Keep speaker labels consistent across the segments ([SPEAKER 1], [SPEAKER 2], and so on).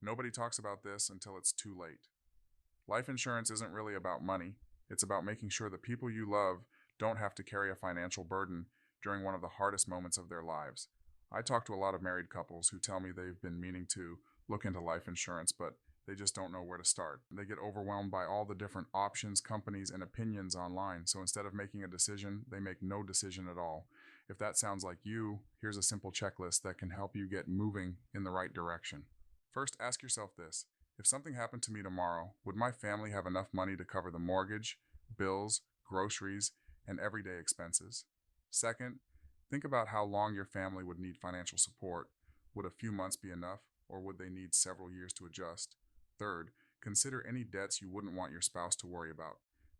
[SPEAKER 1] Nobody talks about this until it's too late. Life insurance isn't really about money, it's about making sure the people you love don't have to carry a financial burden during one of the hardest moments of their lives. I talk to a lot of married couples who tell me they've been meaning to look into life insurance, but they just don't know where to start. They get overwhelmed by all the different options, companies, and opinions online, so instead of making a decision, they make no decision at all. If that sounds like you, here's a simple checklist that can help you get moving in the right direction. First, ask yourself this: if something happened to me tomorrow, would my family have enough money to cover the mortgage, bills, groceries, and everyday expenses? Second, think about how long your family would need financial support. Would a few months be enough, or would they need several years to adjust? Third, consider any debts you wouldn't want your spouse to worry about.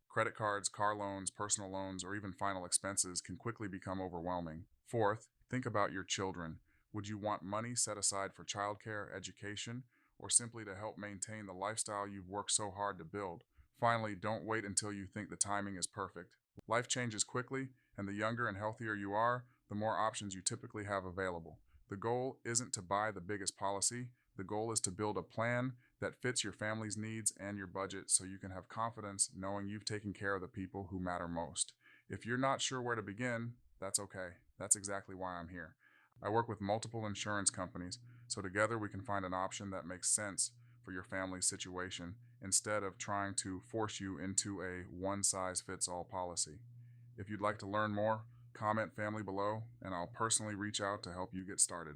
[SPEAKER 1] Credit cards, car loans, personal loans, or even final expenses can quickly become overwhelming. Fourth, think about your children. Would you want money set aside for childcare, education, or simply to help maintain the lifestyle you've worked so hard to build? Finally, don't wait until you think the timing is perfect. Life changes quickly, and the younger and healthier you are, the more options you typically have available. The goal isn't to buy the biggest policy, the goal is to build a plan that fits your family's needs and your budget so you can have confidence knowing you've taken care of the people who matter most. If you're not sure where to begin, that's okay. That's exactly why I'm here. I work with multiple insurance companies, so together we can find an option that makes sense for your family's situation instead of trying to force you into a one size fits all policy. If you'd like to learn more, comment family below, and I'll personally reach out to help you get started.